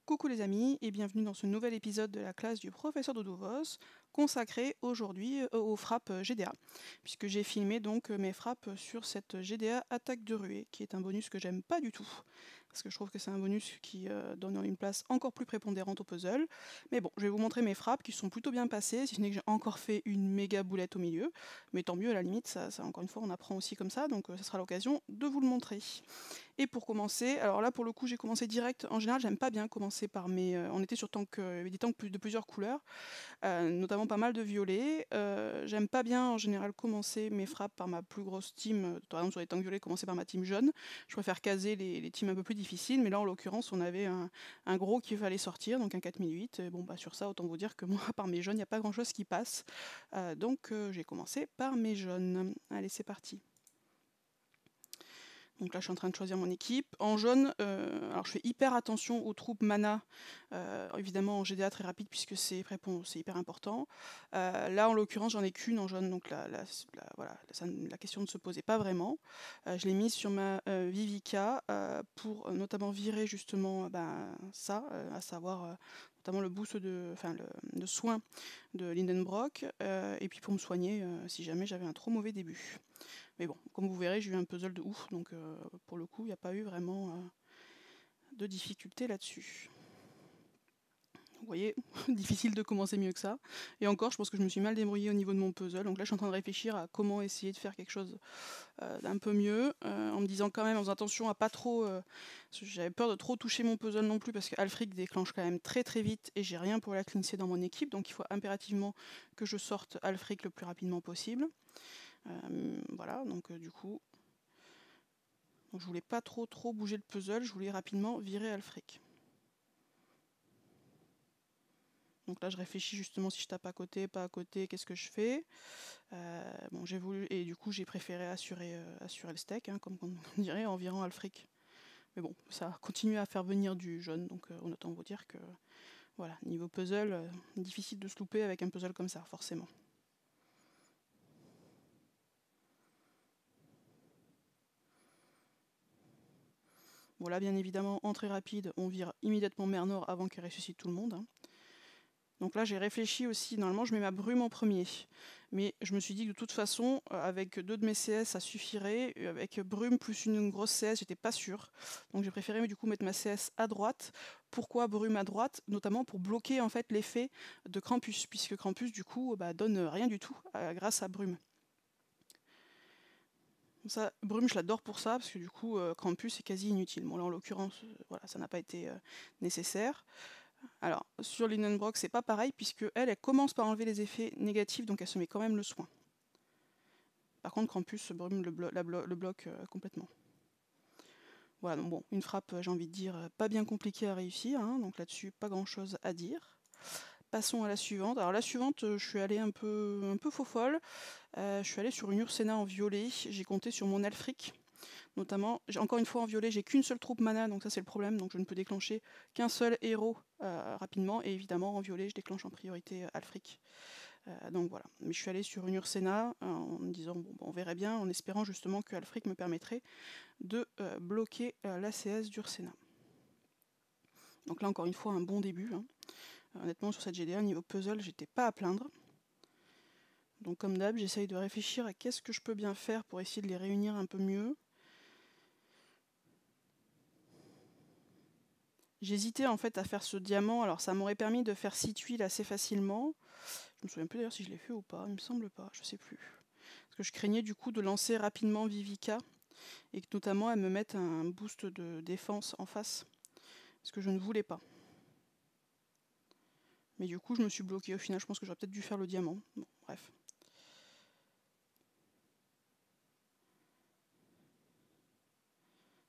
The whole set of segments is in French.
Coucou les amis et bienvenue dans ce nouvel épisode de la classe du professeur Dodovos consacré aujourd'hui aux frappes GDA, puisque j'ai filmé donc mes frappes sur cette GDA attaque de ruée, qui est un bonus que j'aime pas du tout, parce que je trouve que c'est un bonus qui donne une place encore plus prépondérante au puzzle. Mais bon, je vais vous montrer mes frappes qui sont plutôt bien passées, si ce n'est que j'ai encore fait une méga boulette au milieu, mais tant mieux, à la limite, ça encore une fois on apprend aussi comme ça, donc ça sera l'occasion de vous le montrer. Et pour commencer, alors là pour le coup j'ai commencé direct, en général j'aime pas bien commencer par mes... on était sur des tanks de plusieurs couleurs, notamment pas mal de violets. J'aime pas bien en général commencer mes frappes par ma plus grosse team, par exemple sur les tanks violets commencer par ma team jaune. Je préfère caser les teams un peu plus difficiles, mais là en l'occurrence on avait un gros qu'il fallait sortir, donc un 4008, et bon bah sur ça autant vous dire que moi par mes jaunes il n'y a pas grand chose qui passe, donc j'ai commencé par mes jaunes. Allez c'est parti. Donc là, je suis en train de choisir mon équipe. En jaune, alors je fais hyper attention aux troupes mana, évidemment en GDA très rapide puisque c'est hyper important. Là, en l'occurrence, j'en ai qu'une en jaune, donc voilà, la question ne se posait pas vraiment. Je l'ai mise sur ma Vivica pour notamment virer justement ça, à savoir notamment le boost le soin de Lindenbrock, et puis pour me soigner si jamais j'avais un trop mauvais début. Mais bon, comme vous verrez, j'ai eu un puzzle de ouf, donc pour le coup, il n'y a pas eu vraiment de difficulté là-dessus. Vous voyez, difficile de commencer mieux que ça. Et encore, je pense que je me suis mal débrouillée au niveau de mon puzzle. Donc là, je suis en train de réfléchir à comment essayer de faire quelque chose d'un peu mieux, en me disant quand même, en faisant attention à pas trop... j'avais peur de trop toucher mon puzzle non plus, parce qu'Alfric déclenche quand même très très vite, et j'ai rien pour la cleanser dans mon équipe, donc il faut impérativement que je sorte Alfric le plus rapidement possible. Voilà, donc du coup... Donc je voulais pas trop bouger le puzzle, je voulais rapidement virer Alfric. Donc là je réfléchis justement si je tape à côté, pas à côté, qu'est-ce que je fais. Bon j'ai voulu, et du coup j'ai préféré assurer le steak, hein, comme on dirait, en virant Alfric. Mais bon, ça a continué à faire venir du jaune, donc on autant vous dire que voilà, niveau puzzle, difficile de se louper avec un puzzle comme ça, forcément. Bon là bien évidemment, entrée rapide, on vire immédiatement mer Nord avant qu'elle ressuscite tout le monde, hein. Donc là j'ai réfléchi aussi, normalement je mets ma brume en premier, mais je me suis dit que de toute façon avec 2 de mes CS ça suffirait, et avec brume plus une grosse CS j'étais pas sûre, donc j'ai préféré du coup mettre ma CS à droite. Pourquoi brume à droite? Notamment pour bloquer en fait l'effet de Krampus, puisque Krampus du coup donne rien du tout grâce à brume. Ça, brume je l'adore pour ça, parce que du coup Krampus est quasi inutile. Bon là en l'occurrence voilà, ça n'a pas été nécessaire. Alors, sur Lindenbrock, c'est pas pareil, puisque elle commence par enlever les effets négatifs, donc elle se met quand même le soin. Par contre, Krampus brume le bloque complètement. Voilà, donc bon, une frappe, j'ai envie de dire, pas bien compliquée à réussir, hein, donc là-dessus, pas grand-chose à dire. Passons à la suivante. Alors la suivante, je suis allée un peu faux folle. Je suis allée sur une Ursena en violet, j'ai compté sur mon Alfric. Notamment, encore une fois en violet, j'ai qu'une seule troupe mana, donc ça c'est le problème, donc je ne peux déclencher qu'un seul héros rapidement, et évidemment en violet je déclenche en priorité Alfric. Donc voilà, mais je suis allée sur une Ursena en me disant bon, on verrait bien, en espérant justement que Alfric me permettrait de bloquer l'ACS d'Ursena. Donc là encore une fois un bon début, hein. Honnêtement sur cette GDA, niveau puzzle, j'étais pas à plaindre. Donc comme d'hab, j'essaye de réfléchir à qu'est-ce que je peux bien faire pour essayer de les réunir un peu mieux. J'hésitais en fait à faire ce diamant, alors ça m'aurait permis de faire 6 tuiles assez facilement. Je me souviens plus d'ailleurs si je l'ai fait ou pas, il me semble pas, je sais plus. Parce que je craignais du coup de lancer rapidement Vivica, et que notamment elle me mette un boost de défense en face. Ce que je ne voulais pas. Mais du coup je me suis bloquée au final, je pense que j'aurais peut-être dû faire le diamant. Bon, bref.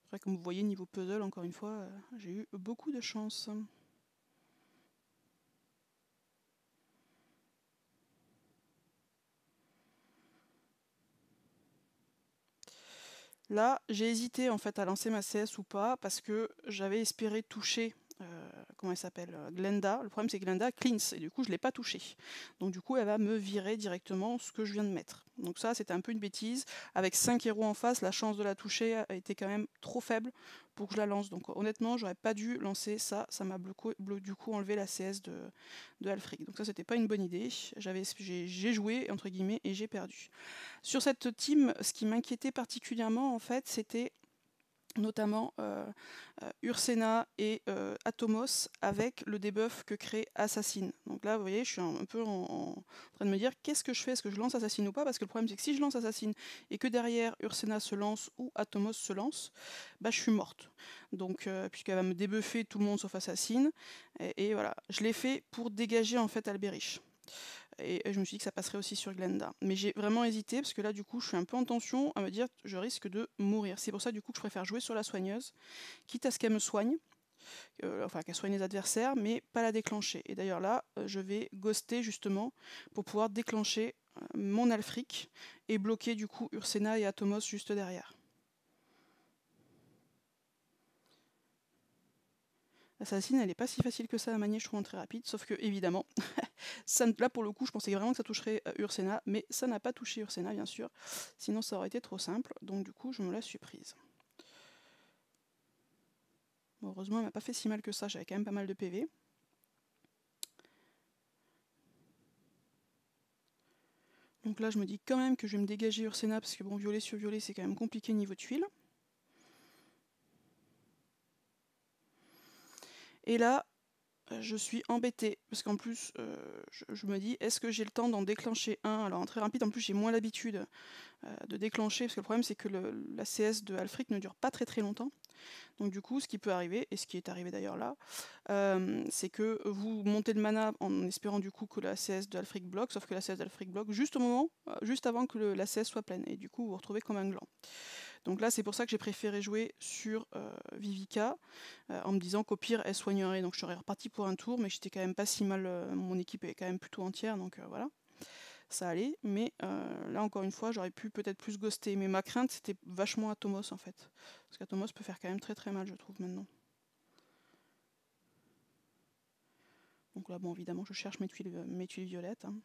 Après comme vous voyez niveau puzzle, encore une fois, j'ai eu beaucoup de chance. Là, j'ai hésité en fait à lancer ma CS ou pas, parce que j'avais espéré toucher comment elle s'appelle, Glenda. Le problème c'est que Glenda cleanse et du coup je ne l'ai pas touchée. Donc du coup elle va me virer directement ce que je viens de mettre. Donc ça c'était un peu une bêtise. Avec 5 héros en face, la chance de la toucher a été quand même trop faible pour que je la lance. Donc honnêtement j'aurais pas dû lancer ça. Ça m'a du coup enlevé la CS de Alfric. Donc ça c'était pas une bonne idée. J'ai joué entre guillemets et j'ai perdu. Sur cette team, ce qui m'inquiétait particulièrement en fait c'était notamment Ursena et Atomos avec le debuff que crée Assassin. Donc là, vous voyez, je suis un peu en train de me dire qu'est-ce que je fais, est-ce que je lance Assassin ou pas, parce que le problème c'est que si je lance Assassin et que derrière Ursena se lance ou Atomos se lance, bah je suis morte. Donc puisqu'elle va me débuffer tout le monde sauf Assassin, et voilà, je l'ai fait pour dégager en fait Alberish. Et je me suis dit que ça passerait aussi sur Glenda. Mais j'ai vraiment hésité parce que là du coup je suis un peu en tension à me dire je risque de mourir. C'est pour ça du coup que je préfère jouer sur la soigneuse, quitte à ce qu'elle me soigne, enfin qu'elle soigne les adversaires, mais pas la déclencher. Et d'ailleurs là je vais ghoster justement pour pouvoir déclencher mon Alfric et bloquer du coup Ursena et Atomos juste derrière. L'assassin, elle n'est pas si facile que ça à manier, je trouve, en très rapide, sauf que, évidemment, ça, là pour le coup, je pensais vraiment que ça toucherait Ursena, mais ça n'a pas touché Ursena, bien sûr, sinon ça aurait été trop simple, donc du coup, je me la suis prise. Bon, heureusement, elle m'a pas fait si mal que ça, j'avais quand même pas mal de PV. Donc là, je me dis quand même que je vais me dégager Ursena, parce que bon, violet sur violet, c'est quand même compliqué niveau tuile. Et là, je suis embêtée, parce qu'en plus, je me dis, est-ce que j'ai le temps d'en déclencher un? Alors en très rapide, en plus j'ai moins l'habitude de déclencher, parce que le problème c'est que la CS de Alfric ne dure pas très très longtemps. Donc du coup, ce qui peut arriver, et ce qui est arrivé d'ailleurs là, c'est que vous montez le mana en espérant du coup que la CS de Alfric bloque, sauf que la CS d'Alfric bloque juste au moment, juste avant que la CS soit pleine, et du coup vous vous retrouvez comme un gland. Donc là, c'est pour ça que j'ai préféré jouer sur Vivica, en me disant qu'au pire, elle soignerait. Donc je serais reparti pour un tour, mais j'étais quand même pas si mal, mon équipe est quand même plutôt entière, donc voilà, ça allait. Mais là, encore une fois, j'aurais pu peut-être plus ghoster. Mais ma crainte, c'était vachement Atomos, en fait. Parce qu'Atomos peut faire quand même très très mal, je trouve, maintenant. Donc là, bon, évidemment, je cherche mes tuiles violettes. Hein.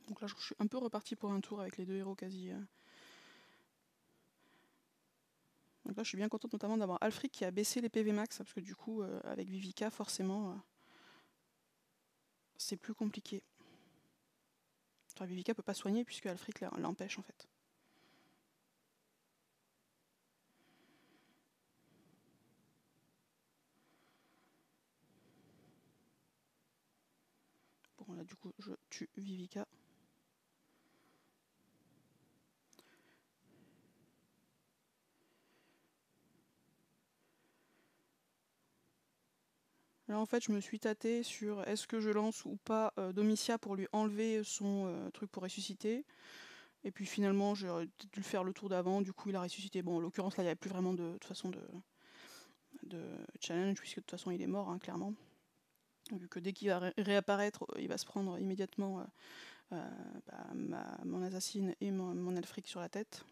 Donc là, je suis un peu reparti pour un tour avec les deux héros quasi. Donc là, je suis bien contente notamment d'avoir Alfric qui a baissé les PV max, parce que du coup, avec Vivica, forcément, c'est plus compliqué. Enfin, Vivica peut pas soigner puisque Alfric l'empêche en fait. Bon là, du coup, je tue Vivica. Là, en fait, je me suis tâtée sur est-ce que je lance ou pas Domitia pour lui enlever son truc pour ressusciter. Et puis finalement, j'aurais peut-être dû le faire le tour d'avant, du coup, il a ressuscité. Bon, en l'occurrence, là, il n'y avait plus vraiment de façon de challenge, puisque de toute façon, il est mort, hein, clairement. Vu que dès qu'il va réapparaître, il va se prendre immédiatement mon assassin et mon Alfric sur la tête.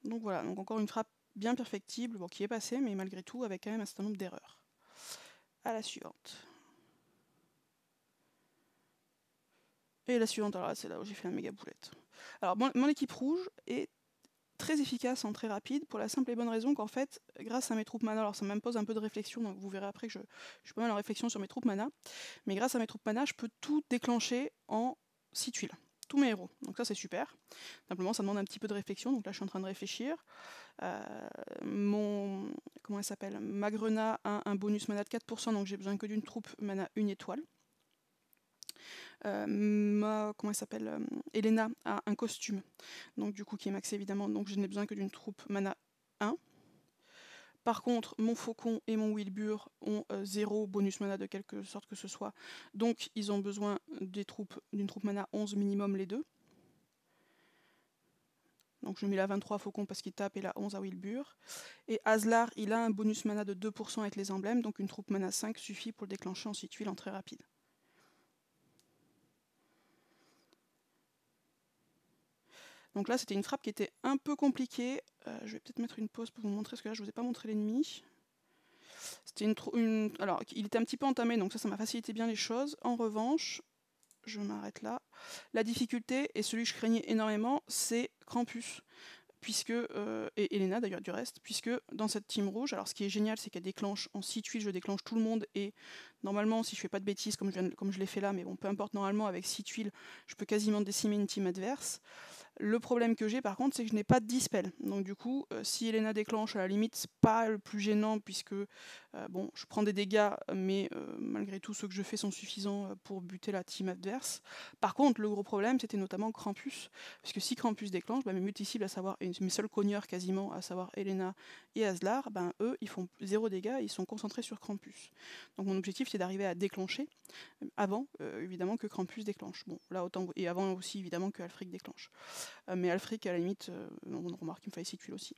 Donc voilà, donc encore une frappe bien perfectible, bon, qui est passée, mais malgré tout avec quand même un certain nombre d'erreurs. À la suivante. Et la suivante, alors là, c'est là où j'ai fait un méga boulette. Alors mon équipe rouge est très efficace en très rapide, pour la simple et bonne raison qu'en fait, grâce à mes troupes mana, alors ça m'impose un peu de réflexion, donc vous verrez après que je suis pas mal en réflexion sur mes troupes mana, mais grâce à mes troupes mana, je peux tout déclencher en 6 tuiles. Tous mes héros, donc ça c'est super. Simplement ça demande un petit peu de réflexion, donc là je suis en train de réfléchir. Comment elle s'appelle, ma Grena a un bonus mana de 4%, donc j'ai besoin que d'une troupe mana 1 étoile. Comment elle s'appelle, Elena a un costume, donc du coup qui est maxé évidemment, donc je n'ai besoin que d'une troupe mana 1. Par contre, mon Faucon et mon Wilbur ont 0 bonus mana de quelque sorte que ce soit, donc ils ont besoin d'une troupe mana 11 minimum les deux. Donc je mets la 23 à Faucon parce qu'il tape et la 11 à Wilbur. Et Aslar, il a un bonus mana de 2% avec les emblèmes, donc une troupe mana 5 suffit pour le déclencher en 6 tuiles en très rapide. Donc là, c'était une frappe qui était un peu compliquée. Je vais peut-être mettre une pause pour vous montrer, parce que là, je ne vous ai pas montré l'ennemi. C'était alors, il était un petit peu entamé, donc ça m'a facilité bien les choses. En revanche, je m'arrête là. La difficulté, et celui que je craignais énormément, c'est Krampus. Et Elena d'ailleurs du reste, puisque dans cette team rouge, alors ce qui est génial, c'est qu'elle déclenche en 6 tuiles, je déclenche tout le monde, et normalement, si je fais pas de bêtises, comme je l'ai fait là, mais bon, peu importe, normalement, avec 6 tuiles, je peux quasiment décimer une team adverse. Le problème que j'ai par contre, c'est que je n'ai pas de dispel. Donc du coup, si Elena déclenche, à la limite, c'est pas le plus gênant puisque bon, je prends des dégâts, mais malgré tout, ceux que je fais sont suffisants pour buter la team adverse. Par contre, le gros problème, c'était notamment Krampus, puisque si Krampus déclenche, mes multi-cibles, à savoir, et mes seuls cogneurs quasiment, à savoir Elena et Aslar, eux, ils font 0 dégâts et ils sont concentrés sur Krampus. Donc mon objectif, c'est d'arriver à déclencher avant, évidemment, que Krampus déclenche. Bon, là, autant, et avant aussi, évidemment, que Alfric déclenche. Mais Alfric, à la limite, on remarque qu'il me fallait 6 tuiles aussi.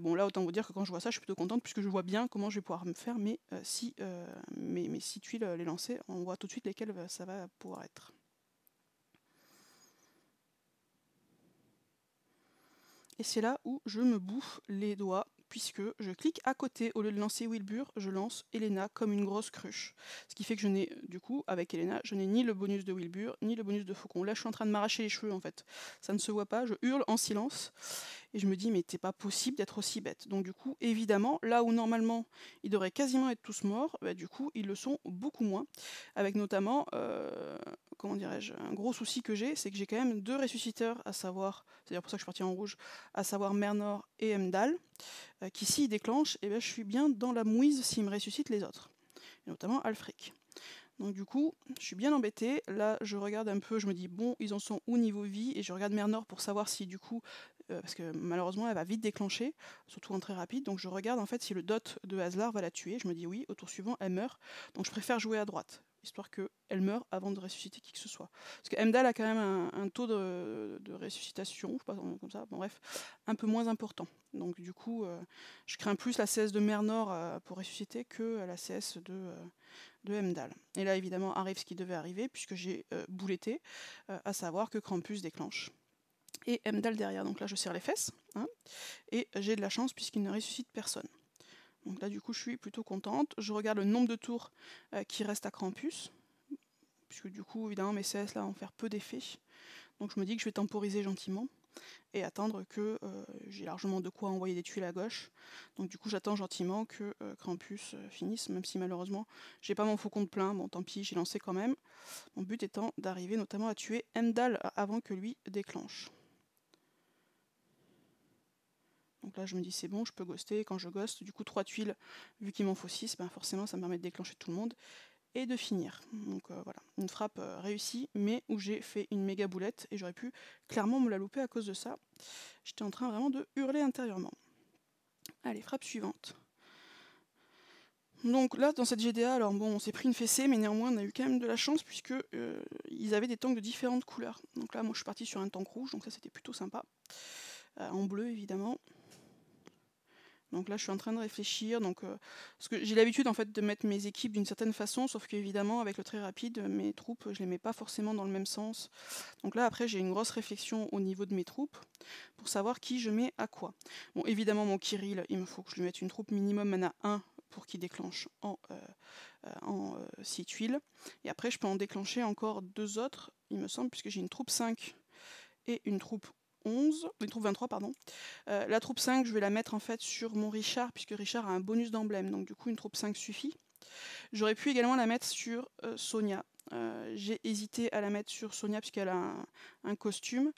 Bon, là, autant vous dire que quand je vois ça, je suis plutôt contente puisque je vois bien comment je vais pouvoir me faire mes 6 tuiles, les lancer. On voit tout de suite lesquelles ça va pouvoir être. Et c'est là où je me bouffe les doigts, puisque je clique à côté, au lieu de lancer Wilbur, je lance Elena comme une grosse cruche. Ce qui fait que je n'ai, du coup, avec Elena, je n'ai ni le bonus de Wilbur, ni le bonus de Faucon. Là, je suis en train de m'arracher les cheveux, en fait. Ça ne se voit pas, je hurle en silence, et je me dis, mais c'est pas possible d'être aussi bête. Donc du coup, évidemment, là où normalement, ils devraient quasiment être tous morts, du coup, ils le sont beaucoup moins, avec notamment... comment dirais-je, un gros souci que j'ai, c'est que j'ai quand même 2 ressusciteurs, à savoir, c'est d'ailleurs pour ça que je suis partie en rouge, à savoir Mernor et Emdal, qui s'ils déclenchent, je suis bien dans la mouise s'ils me ressuscitent les autres, et notamment Alfric. Donc du coup, je suis bien embêtée. Là, je regarde un peu, je me dis, bon, ils en sont où niveau vie, et je regarde Mernor pour savoir si du coup, parce que malheureusement, elle va vite déclencher, surtout en très rapide, donc je regarde en fait si le dot de Aslar va la tuer. Je me dis oui, au tour suivant, elle meurt, donc je préfère jouer à droite, histoire qu'elle meure avant de ressusciter qui que ce soit. Parce que Emdal a quand même un taux de ressuscitation, je sais pas comme ça, bon bref, un peu moins important. Donc du coup, je crains plus la CS de Mernor pour ressusciter que la CS de Emdal. Et là, évidemment, arrive ce qui devait arriver, puisque j'ai bouletté, à savoir que Krampus déclenche. Et Emdal derrière, donc là, je serre les fesses, hein, et j'ai de la chance, puisqu'il ne ressuscite personne. Donc là, du coup, je suis plutôt contente. Je regarde le nombre de tours qui reste à Krampus, puisque du coup, évidemment, mes CS, là, vont faire peu d'effet. Donc je me dis que je vais temporiser gentiment et attendre que j'ai largement de quoi envoyer des tuiles à gauche. Donc du coup j'attends gentiment que Krampus finisse, même si malheureusement j'ai pas mon faucon de plein, bon tant pis, j'ai lancé quand même. Mon but étant d'arriver notamment à tuer Emdal avant que lui déclenche. Donc là je me dis c'est bon, je peux ghoster, quand je ghost, du coup 3 tuiles, vu qu'il m'en faut 6, forcément ça me permet de déclencher tout le monde et de finir. Donc voilà, une frappe réussie, mais où j'ai fait une méga boulette, et j'aurais pu clairement me la louper à cause de ça. J'étais en train vraiment de hurler intérieurement. Allez, frappe suivante. Donc là, dans cette GDA, alors bon, on s'est pris une fessée, mais néanmoins, on a eu quand même de la chance, puisque ils avaient des tanks de différentes couleurs. Donc là, moi, je suis partie sur un tank rouge, donc ça, c'était plutôt sympa. En bleu, évidemment. Donc là, je suis en train de réfléchir. Donc, parce que j'ai l'habitude en fait de mettre mes équipes d'une certaine façon, sauf qu'évidemment, avec le très rapide, mes troupes, je les mets pas forcément dans le même sens. Donc là, après, j'ai une grosse réflexion au niveau de mes troupes pour savoir qui je mets à quoi. Bon, évidemment, mon Kirill, il me faut que je lui mette une troupe minimum mana 1 pour qu'il déclenche en 6 tuiles. Et après, je peux en déclencher encore 2 autres, il me semble, puisque j'ai une troupe 5 et une troupe 11, une troupe 23 pardon. La troupe 5, je vais la mettre en fait sur mon Richard, puisque Richard a un bonus d'emblème, donc du coup une troupe 5 suffit. J'aurais pu également la mettre sur Sonia. J'ai hésité à la mettre sur Sonia puisqu'elle a un costume.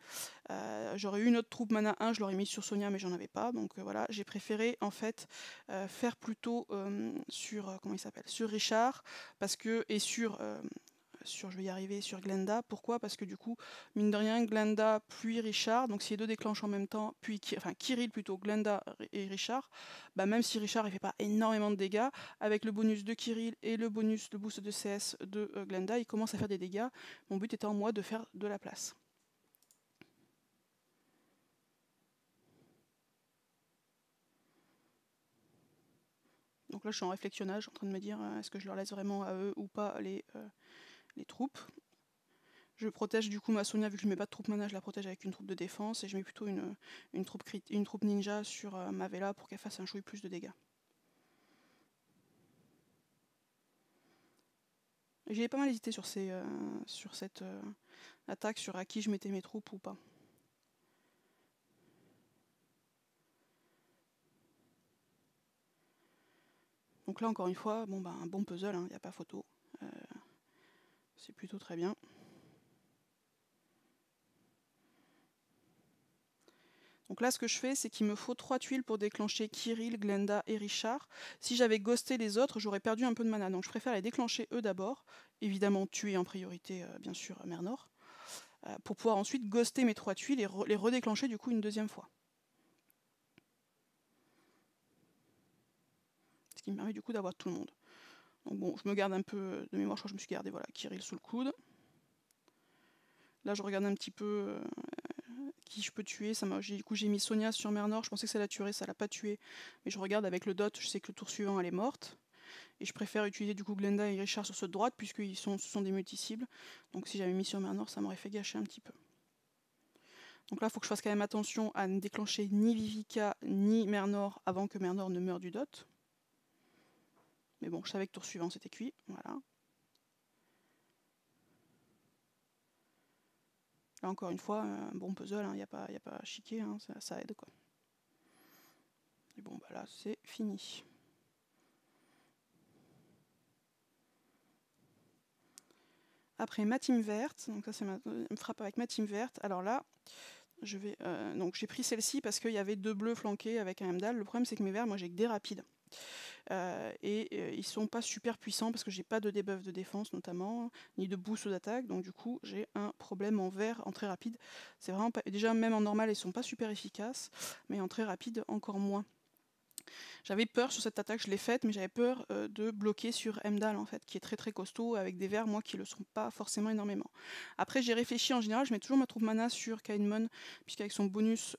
J'aurais eu une autre troupe mana 1, je l'aurais mis sur Sonia, mais j'en avais pas. Donc voilà, j'ai préféré en fait faire plutôt sur comment il s'appelle, sur Richard, parce que et sur je vais y arriver, sur Glenda. Pourquoi? Parce que du coup, mine de rien, Glenda puis Richard, donc si les deux déclenchent en même temps, puis Kirill plutôt, Glenda et Richard, même si Richard il fait pas énormément de dégâts, avec le bonus de Kirill et le boost de CS de Glenda, il commence à faire des dégâts. Mon but étant moi de faire de la place. Donc là je suis en réflexionnage, en train de me dire est-ce que je leur laisse vraiment à eux ou pas les troupes. Je protège du coup ma Sonia, vu que je mets pas de troupe mana, je la protège avec une troupe de défense, et je mets plutôt une troupe ninja sur ma Vela pour qu'elle fasse un chouï plus de dégâts. J'ai pas mal hésité sur cette attaque, sur à qui je mettais mes troupes ou pas. Donc là encore une fois, bon, bah, un bon puzzle, il n'y a pas photo. C'est plutôt très bien. Donc là, ce que je fais, c'est qu'il me faut 3 tuiles pour déclencher Kirill, Glenda et Richard. Si j'avais ghosté les autres, j'aurais perdu un peu de mana. Donc je préfère les déclencher eux d'abord. Évidemment, tuer en priorité, bien sûr, Mernor. Pour pouvoir ensuite ghoster mes 3 tuiles et les redéclencher du coup une deuxième fois. Ce qui me permet du coup d'avoir tout le monde. Donc bon, je me garde un peu de mémoire, je crois que je me suis gardé voilà, Kirill sous le coude. Là, je regarde un petit peu qui je peux tuer. Du coup, j'ai mis Sonia sur Mernor, je pensais que ça la tuerait, ça l'a pas tué. Mais je regarde avec le dot, je sais que le tour suivant, elle est morte. Et je préfère utiliser du coup Glenda et Richard sur ceux de droite, puisque ce sont des multi-cibles. Donc si j'avais mis sur Mernor, ça m'aurait fait gâcher un petit peu. Donc là, il faut que je fasse quand même attention à ne déclencher ni Vivica ni Mernor avant que Mernor ne meure du dot. Mais bon, je savais que tour suivant, c'était cuit. Voilà. Là, encore une fois, un bon puzzle, il n'y a pas à chiquer, ça aide, quoi. Et bon, bah là, c'est fini. Après, ma team verte. Donc ça, c'est ma frappe avec ma team verte. Alors là, je vais... donc j'ai pris celle-ci parce qu'il y avait 2 bleus flanqués avec un Heimdall. Le problème, c'est que mes verts, moi, j'ai que des rapides. Ils sont pas super puissants parce que j'ai pas de debuff de défense notamment, ni de boost d'attaque, donc du coup j'ai un problème en vert en très rapide. C'est vraiment pas... Déjà même en normal ils sont pas super efficaces, mais en très rapide encore moins. J'avais peur sur cette attaque, je l'ai faite, mais j'avais peur de bloquer sur Heimdall en fait, qui est très très costaud, avec des verts moi qui le sont pas forcément énormément. Après j'ai réfléchi, en général je mets toujours ma troupe mana sur Kainmon, puisqu'avec son bonus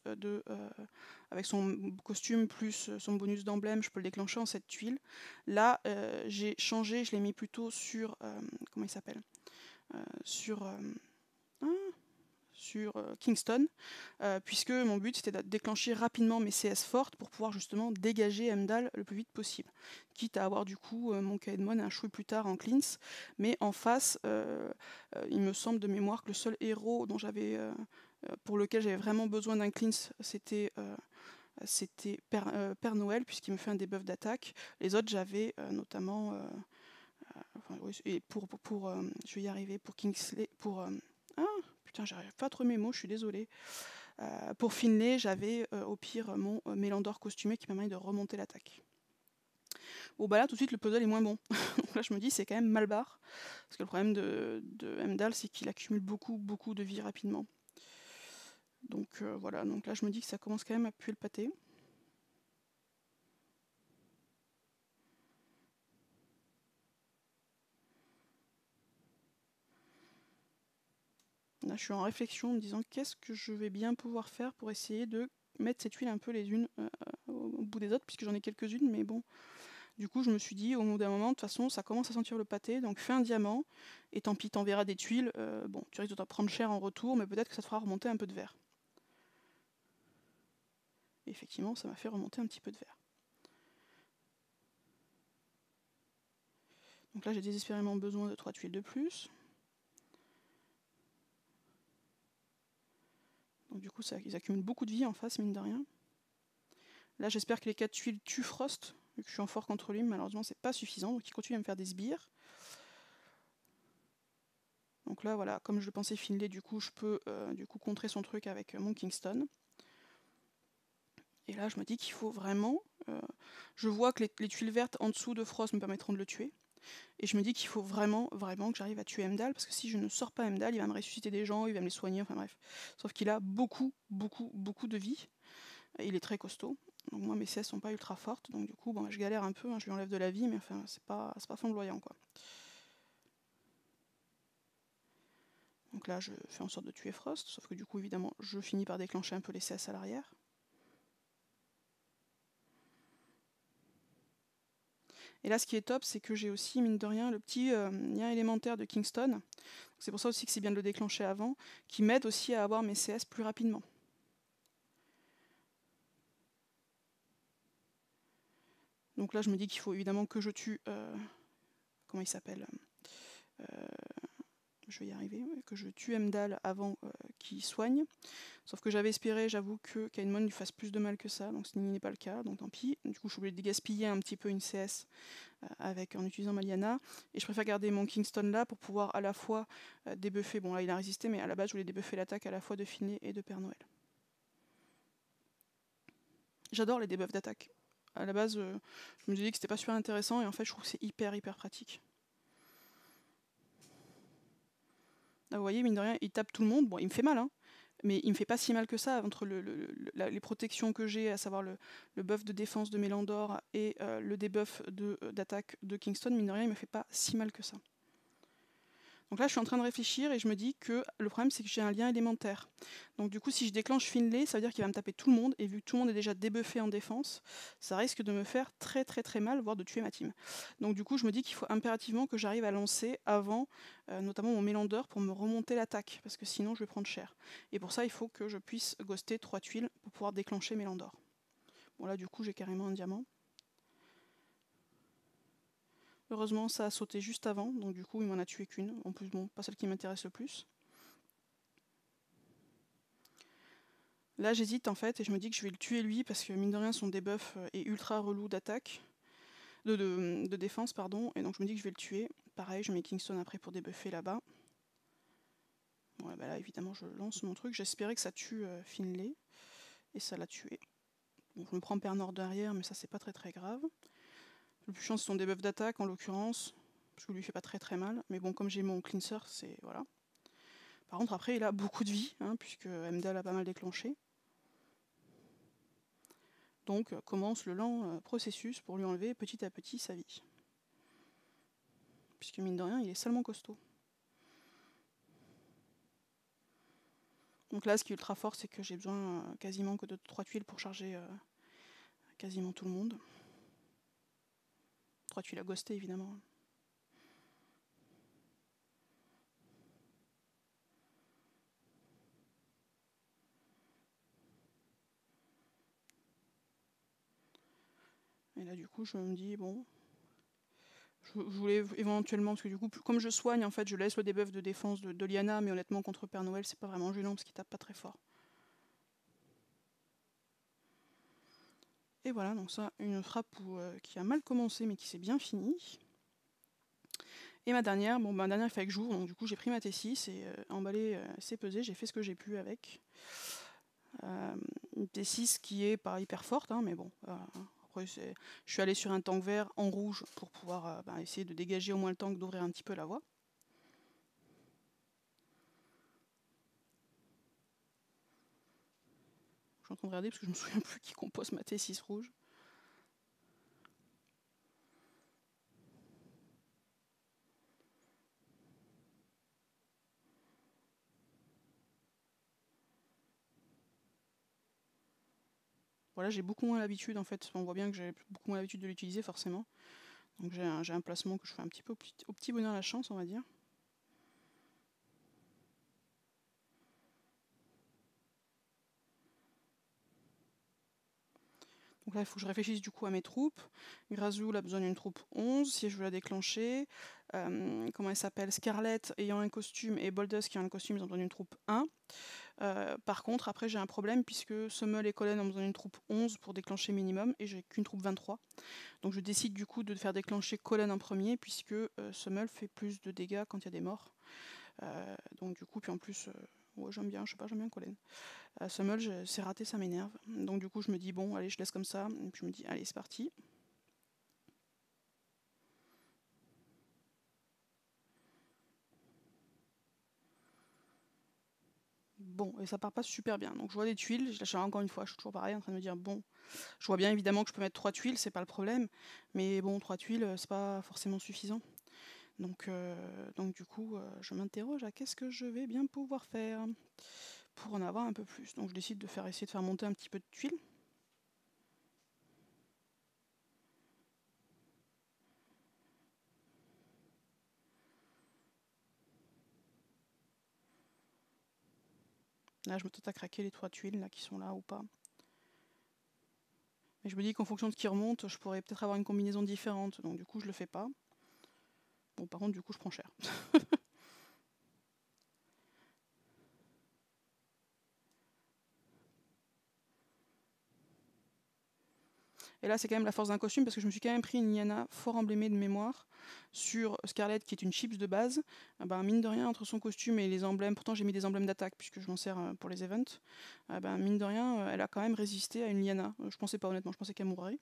avec son costume plus son bonus d'emblème, je peux le déclencher en cette tuile. Là j'ai changé, je l'ai mis plutôt sur comment il s'appelle, sur Kingston, puisque mon but c'était de déclencher rapidement mes CS fortes pour pouvoir justement dégager Heimdall le plus vite possible. Quitte à avoir du coup mon Kaedmon un chouï plus tard en cleanse, mais en face, il me semble de mémoire que le seul héros dont pour lequel j'avais vraiment besoin d'un cleanse, c'était Père Noël, puisqu'il me fait un debuff d'attaque. Les autres, j'avais notamment... et je vais y arriver, pour Kingsley... Putain, j'arrive pas à trouver mes mots, je suis désolée. Pour Finlay, j'avais au pire mon Mélandor costumé qui permet de remonter l'attaque. Bon bah là tout de suite le puzzle est moins bon. Donc là je me dis c'est quand même mal barre. Parce que le problème de Heimdall c'est qu'il accumule beaucoup de vie rapidement. Donc voilà, donc là je me dis que ça commence quand même à puer le pâté. Là je suis en réflexion en me disant qu'est-ce que je vais bien pouvoir faire pour essayer de mettre ces tuiles un peu les unes au bout des autres, puisque j'en ai quelques-unes, mais bon. Du coup je me suis dit au bout d'un moment, de toute façon ça commence à sentir le pâté, donc fais un diamant, et tant pis t'enverras des tuiles, bon tu risques de t'en prendre cher en retour, mais peut-être que ça te fera remonter un peu de vert. Et effectivement ça m'a fait remonter un petit peu de vert. Donc là j'ai désespérément besoin de 3 tuiles de plus. Donc du coup ils accumulent beaucoup de vie en face, mine de rien. Là j'espère que les 4 tuiles tuent Frost, vu que je suis en fort contre lui, mais malheureusement c'est pas suffisant, donc il continue à me faire des sbires. Donc là voilà, comme je le pensais Finlay, du coup je peux du coup contrer son truc avec mon Kingston. Et là je me dis qu'il faut vraiment... je vois que les tuiles vertes en dessous de Frost me permettront de le tuer. Et je me dis qu'il faut vraiment que j'arrive à tuer Heimdall, parce que si je ne sors pas Heimdall, il va me ressusciter des gens, il va me les soigner, enfin bref. Sauf qu'il a beaucoup de vie. Et il est très costaud. Donc moi mes CS sont pas ultra fortes, donc du coup bon, je galère un peu, je lui enlève de la vie, mais enfin c'est pas flamboyant quoi. Donc là je fais en sorte de tuer Frost, sauf que du coup évidemment je finis par déclencher un peu les CS à l'arrière. Et là, ce qui est top, c'est que j'ai aussi, mine de rien, le petit lien élémentaire de Kingston. C'est pour ça aussi que c'est bien de le déclencher avant, qui m'aide aussi à avoir mes CS plus rapidement. Donc là, je me dis qu'il faut évidemment que je tue... comment il s'appelle je vais y arriver, que je tue Heimdall avant qu'il soigne. Sauf que j'avais espéré, j'avoue, que Caedmon lui fasse plus de mal que ça, donc ce n'est pas le cas, donc tant pis. Du coup, je suis obligée de gaspiller un petit peu une CS en utilisant Maliana. Et je préfère garder mon Kingston là pour pouvoir à la fois débuffer, bon là il a résisté, mais à la base je voulais débuffer l'attaque à la fois de Finlay et de Père Noël. J'adore les debuffs d'attaque. À la base, je me disais que c'était pas super intéressant, et en fait je trouve que c'est hyper pratique. Là, vous voyez, mine de rien, il tape tout le monde. Bon, il me fait mal, hein, mais il me fait pas si mal que ça entre les protections que j'ai, à savoir le buff de défense de Mélandor et le debuff d'attaque de Kingston. Mine de rien, il me fait pas si mal que ça. Donc là, je suis en train de réfléchir et je me dis que le problème, c'est que j'ai un lien élémentaire. Donc du coup, si je déclenche Finlay, ça veut dire qu'il va me taper tout le monde. Et vu que tout le monde est déjà débuffé en défense, ça risque de me faire très mal, voire de tuer ma team. Donc du coup, je me dis qu'il faut impérativement que j'arrive à lancer avant, notamment mon Mélandor, pour me remonter l'attaque. Parce que sinon, je vais prendre cher. Et pour ça, il faut que je puisse ghoster 3 tuiles pour pouvoir déclencher Mélandor. Bon là, du coup, j'ai carrément un diamant. Heureusement, ça a sauté juste avant, donc du coup, il m'en a tué qu'une. En plus, bon, pas celle qui m'intéresse le plus. Là, j'hésite en fait, et je me dis que je vais le tuer lui, parce que mine de rien, son debuff est ultra relou d'attaque, de défense, pardon, et donc je me dis que je vais le tuer. Pareil, je mets Kingston après pour débuffer là-bas. Bon, bah là, évidemment, je lance mon truc. J'espérais que ça tue Finlay, et ça l'a tué. Bon, je me prends Père Nord derrière, mais ça, c'est pas très grave. Le plus chiant, c'est son debuff d'attaque, en l'occurrence, parce que lui, il fait pas très mal. Mais bon, comme j'ai mon cleanser, c'est... voilà. Par contre, après, il a beaucoup de vie, hein, puisque Heimdall a pas mal déclenché. Donc, commence le lent processus pour lui enlever petit à petit sa vie. Puisque mine de rien, il est salement costaud. Donc là, ce qui est ultra fort, c'est que j'ai besoin quasiment que de 3 tuiles pour charger quasiment tout le monde. 3 tuiles à ghoster, évidemment. Et là, du coup, je me dis, bon... Je voulais éventuellement, parce que du coup, comme je soigne, en fait, je laisse le debuff de défense de Lyanna, mais honnêtement, contre Père Noël, c'est pas vraiment gênant, parce qu'il tape pas très fort. Et voilà, donc ça, une frappe qui a mal commencé, mais qui s'est bien finie. Et ma dernière, il fallait que j'ouvre, donc du coup j'ai pris ma T6 et emballé, c'est pesé, j'ai fait ce que j'ai pu avec. Une T6 qui est pas hyper forte, hein, mais bon, après je suis allée sur un tank vert en rouge pour pouvoir essayer de dégager au moins le tank, d'ouvrir un petit peu la voie. Je suis en train de regarder parce que je me souviens plus qui compose ma T6 rouge. Voilà, j'ai beaucoup moins l'habitude en fait, on voit bien que j'ai beaucoup moins l'habitude de l'utiliser forcément. Donc j'ai un placement que je fais un petit peu au petit bonheur la chance, on va dire. Donc là, il faut que je réfléchisse du coup à mes troupes. Grazul a besoin d'une troupe 11, si je veux la déclencher. Comment elle s'appelle, Scarlett ayant un costume et Boldus qui a un costume, ils ont besoin d'une troupe 1. Par contre, après j'ai un problème puisque Sommel et Colin ont besoin d'une troupe 11 pour déclencher minimum et j'ai qu'une troupe 23. Donc je décide du coup de faire déclencher Colin en premier puisque Sommel fait plus de dégâts quand il y a des morts. Donc du coup, puis en plus, ouais, j'aime bien Colin. Sommel, c'est raté, ça m'énerve. Donc du coup, je me dis, bon, allez, je laisse comme ça. Et puis je me dis, allez, c'est parti. Bon, et ça part pas super bien. Donc je vois des tuiles, je lâche encore une fois, je suis toujours pareil, en train de me dire, bon, je vois bien évidemment que je peux mettre 3 tuiles, c'est pas le problème. Mais bon, 3 tuiles, c'est pas forcément suffisant. Donc du coup, je m'interroge à qu'est-ce que je vais bien pouvoir faire pour en avoir un peu plus. Donc je décide de essayer de faire monter un petit peu de tuiles. Là, je me tente à craquer les 3 tuiles là, qui sont là ou pas. Mais je me dis qu'en fonction de ce qui remonte, je pourrais peut-être avoir une combinaison différente. Donc du coup, je le fais pas. Bon, par contre, du coup, je prends cher. Et là, c'est quand même la force d'un costume parce que je me suis quand même pris une Lyanna fort emblémée de mémoire sur Scarlett qui est une chips de base. Ben, mine de rien, entre son costume et les emblèmes, pourtant j'ai mis des emblèmes d'attaque puisque je m'en sers pour les events, ben, mine de rien, elle a quand même résisté à une Lyanna. Je pensais pas honnêtement, je pensais qu'elle mourrait.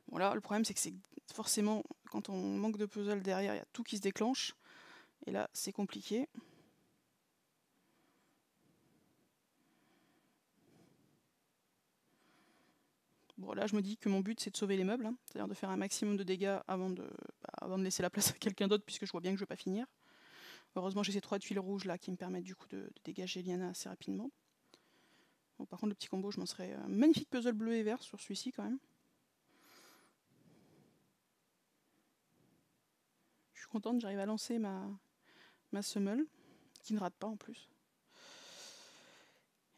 Bon là, le problème c'est que c'est forcément, quand on manque de puzzle derrière, il y a tout qui se déclenche. Et là, c'est compliqué. Bon, là, je me dis que mon but, c'est de sauver les meubles, hein, c'est-à-dire de faire un maximum de dégâts avant de laisser la place à quelqu'un d'autre, puisque je vois bien que je ne vais pas finir. Heureusement, j'ai ces 3 tuiles rouges là qui me permettent du coup de dégager Lyanna assez rapidement. Bon, par contre, le petit combo, je m'en serais. Un magnifique puzzle bleu et vert sur celui-ci quand même. Je suis contente, j'arrive à lancer ma semeule, qui ne rate pas en plus.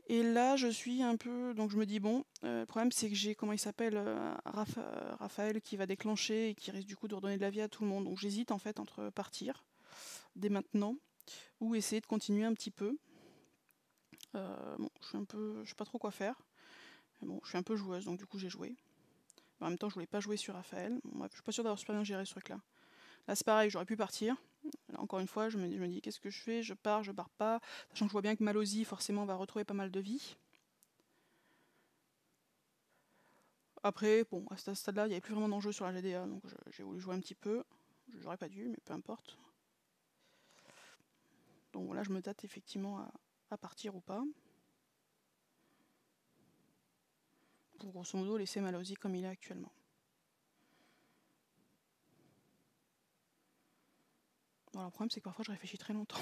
Et là, je suis un peu. Donc, je me dis, bon, le problème, c'est que j'ai, comment il s'appelle, Raphaël qui va déclencher et qui risque du coup de redonner de la vie à tout le monde. Donc, j'hésite en fait entre partir dès maintenant ou essayer de continuer un petit peu. Bon, je sais pas trop quoi faire. Mais bon, je suis un peu joueuse, donc du coup, j'ai joué. Mais en même temps, je voulais pas jouer sur Raphaël. Bon, bref, je suis pas sûre d'avoir super bien géré ce truc-là. Là, c'est pareil, j'aurais pu partir. Là, encore une fois, je me dis qu'est-ce que je fais? Je pars pas. Sachant que je vois bien que Malosy, forcément, va retrouver pas mal de vie. Après, bon, à ce stade-là, il n'y avait plus vraiment d'enjeu sur la GDA, donc j'ai voulu jouer un petit peu. J'aurais pas dû, mais peu importe. Donc voilà, je me tâte effectivement à partir ou pas. Pour grosso modo laisser Malosy comme il est actuellement. Bon, alors, le problème, c'est que parfois, je réfléchis très longtemps.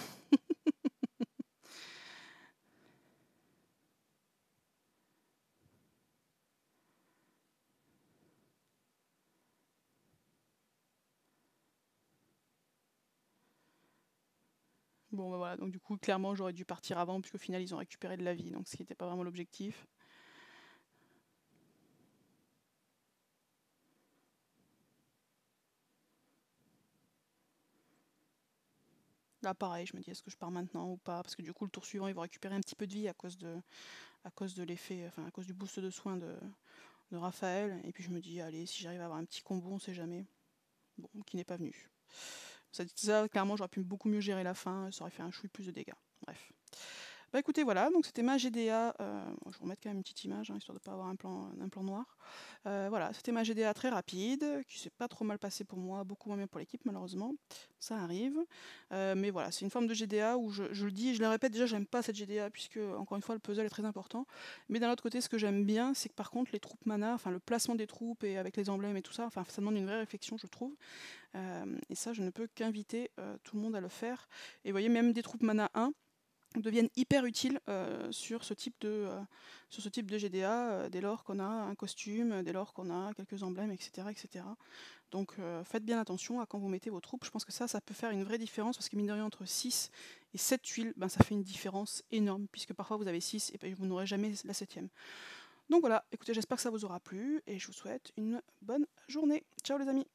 Bon, bah voilà, donc du coup, clairement, j'aurais dû partir avant, puisqu'au final, ils ont récupéré de la vie, donc ce qui n'était pas vraiment l'objectif. Là, pareil, je me dis, est-ce que je pars maintenant ou pas? Parce que du coup, le tour suivant, ils vont récupérer un petit peu de vie à cause de l'effet, enfin, à cause du boost de soins de Raphaël. Et puis je me dis, allez, si j'arrive à avoir un petit combo, on sait jamais. Bon, qui n'est pas venu. Ça, clairement, j'aurais pu beaucoup mieux gérer la fin, ça aurait fait un chouï plus de dégâts. Bref. Bah écoutez, voilà, donc c'était ma GDA. Je vais remettre quand même une petite image, hein, histoire de ne pas avoir un plan noir. Voilà, c'était ma GDA très rapide, qui s'est pas trop mal passé pour moi, beaucoup moins bien pour l'équipe, malheureusement. Ça arrive. Mais voilà, c'est une forme de GDA où je le dis, je le répète, déjà, j'aime pas cette GDA, puisque, encore une fois, le puzzle est très important. Mais d'un autre côté, ce que j'aime bien, c'est que par contre, les troupes mana, enfin, le placement des troupes et avec les emblèmes et tout ça, enfin, ça demande une vraie réflexion, je trouve. Et ça, je ne peux qu'inviter tout le monde à le faire. Et vous voyez, même des troupes mana 1 deviennent hyper utiles sur ce type de GDA, dès lors qu'on a un costume, dès lors qu'on a quelques emblèmes, etc. etc. Donc faites bien attention à quand vous mettez vos troupes. Je pense que ça peut faire une vraie différence, parce que mine de rien, entre 6 et 7 tuiles, ben, ça fait une différence énorme, puisque parfois vous avez 6 et vous n'aurez jamais la 7e. Donc voilà, écoutez, j'espère que ça vous aura plu, et je vous souhaite une bonne journée. Ciao les amis!